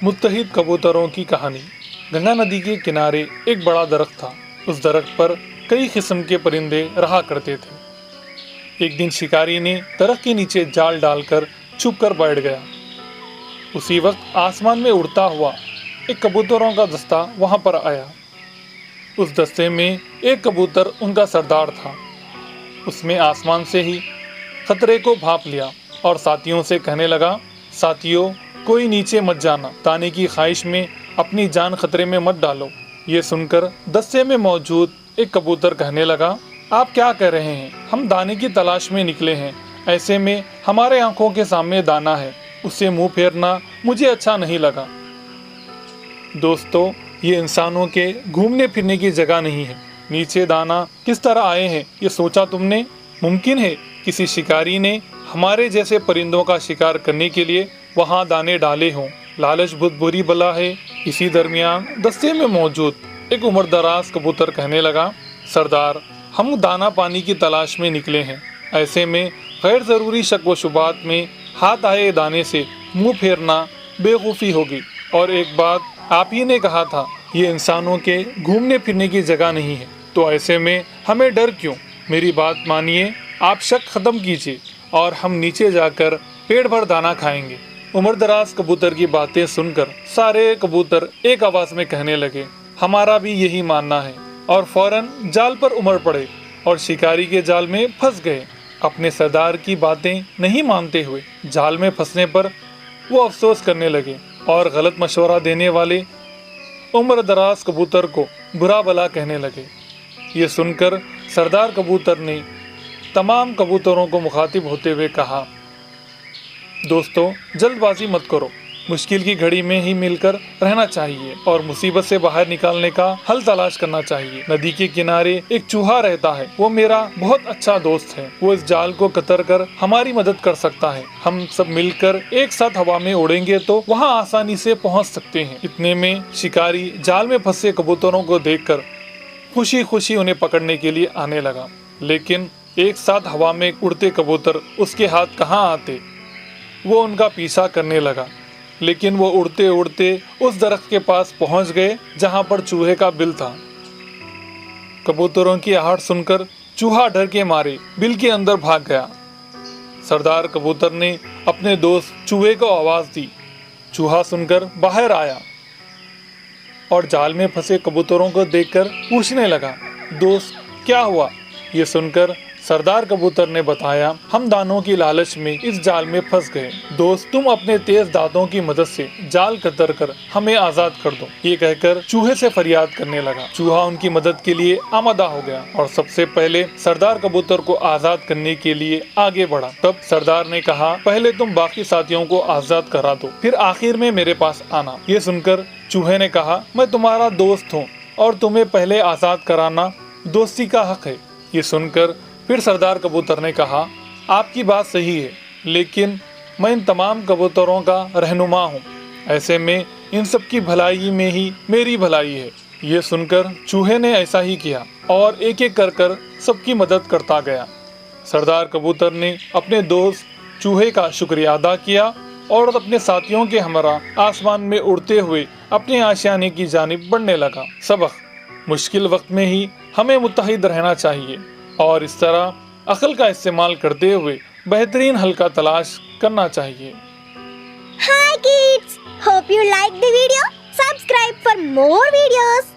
मुत्तहिद कबूतरों की कहानी। गंगा नदी के किनारे एक बड़ा दरख्त था। उस दरख्त पर कई किस्म के परिंदे रहा करते थे। एक दिन शिकारी ने दरख्त के नीचे जाल डालकर छुप कर बैठ गया। उसी वक्त आसमान में उड़ता हुआ एक कबूतरों का दस्ता वहां पर आया। उस दस्ते में एक कबूतर उनका सरदार था। उसने आसमान से ही खतरे को भांप लिया और साथियों से कहने लगा, साथियों, कोई नीचे मत जाना, दाने की ख्वाहिश में अपनी जान खतरे में मत डालो। ये सुनकर दस्ते में मौजूद एक कबूतर कहने लगा, आप क्या कह रहे हैं? हम दाने की तलाश में निकले हैं। ऐसे में हमारे आंखों के सामने दाना है, उससे मुंह फेरना मुझे अच्छा नहीं लगा। दोस्तों, ये इंसानों के घूमने फिरने की जगह नहीं है। नीचे दाना किस तरह आए हैं ये सोचा तुमने? मुमकिन है किसी शिकारी ने हमारे जैसे परिंदों का शिकार करने के लिए वहाँ दाने डाले हों। लालच बहुत बुरी बला है। इसी दरमियान दस्ते में मौजूद एक उम्रदराज कबूतर कहने लगा, सरदार, हम दाना पानी की तलाश में निकले हैं। ऐसे में गैर ज़रूरी शक व शुबात में हाथ आए दाने से मुंह फेरना बेवकूफ़ी होगी। और एक बात आप ही ने कहा था, ये इंसानों के घूमने फिरने की जगह नहीं है, तो ऐसे में हमें डर क्यों? मेरी बात मानिए, आप शक ख़त्म कीजिए और हम नीचे जाकर पेट भर दाना खाएंगे। उम्रदराज कबूतर की बातें सुनकर सारे कबूतर एक आवाज़ में कहने लगे, हमारा भी यही मानना है। और फौरन जाल पर उमड़ पड़े और शिकारी के जाल में फंस गए। अपने सरदार की बातें नहीं मानते हुए जाल में फंसने पर वो अफसोस करने लगे और गलत मशवरा देने वाले उम्रदराज कबूतर को बुरा भला कहने लगे। ये सुनकर सरदार कबूतर ने तमाम कबूतरों को मुखातिब होते हुए कहा, दोस्तों, जल्दबाजी मत करो। मुश्किल की घड़ी में ही मिलकर रहना चाहिए और मुसीबत से बाहर निकालने का हल तलाश करना चाहिए। नदी के किनारे एक चूहा रहता है, वो मेरा बहुत अच्छा दोस्त है। वो इस जाल को कतर कर हमारी मदद कर सकता है। हम सब मिलकर एक साथ हवा में उड़ेंगे तो वहाँ आसानी से पहुँच सकते हैं। इतने में शिकारी जाल में फंसे कबूतरों को देखकर खुशी खुशी उन्हें पकड़ने के लिए आने लगा, लेकिन एक साथ हवा में उड़ते कबूतर उसके हाथ कहाँ आते। वो उनका पीछा करने लगा, लेकिन वो उड़ते उड़ते उस दरख्त के पास पहुंच गए जहां पर चूहे का बिल था। कबूतरों की आहट सुनकर चूहा डर के मारे बिल के अंदर भाग गया। सरदार कबूतर ने अपने दोस्त चूहे को आवाज़ दी। चूहा सुनकर बाहर आया और जाल में फंसे कबूतरों को देखकर पूछने लगा, दोस्त, क्या हुआ? ये सुनकर सरदार कबूतर ने बताया, हम दानों की लालच में इस जाल में फंस गए। दोस्त, तुम अपने तेज दांतों की मदद से जाल कतर कर हमें आजाद कर दो। ये कहकर चूहे से फरियाद करने लगा। चूहा उनकी मदद के लिए आमादा हो गया और सबसे पहले सरदार कबूतर को आजाद करने के लिए आगे बढ़ा। तब सरदार ने कहा, पहले तुम बाकी साथियों को आजाद करा दो, फिर आखिर में मेरे पास आना। ये सुनकर चूहे ने कहा, मैं तुम्हारा दोस्त हूँ और तुम्हें पहले आजाद कराना दोस्ती का हक है। ये सुनकर फिर सरदार कबूतर ने कहा, आपकी बात सही है, लेकिन मैं इन तमाम कबूतरों का रहनुमा हूँ। ऐसे में इन सब की भलाई में ही मेरी भलाई है। ये सुनकर चूहे ने ऐसा ही किया और एक एक कर सबकी मदद करता गया। सरदार कबूतर ने अपने दोस्त चूहे का शुक्रिया अदा किया और अपने साथियों के हमरा आसमान में उड़ते हुए अपने आशियाने की जानिब बढ़ने लगा। सबक, मुश्किल वक्त में ही हमें मुत्तहिद रहना चाहिए और इस तरह अक्ल का इस्तेमाल करते हुए बेहतरीन हल का तलाश करना चाहिए। Hi kids, hope you like the video. Subscribe for more videos.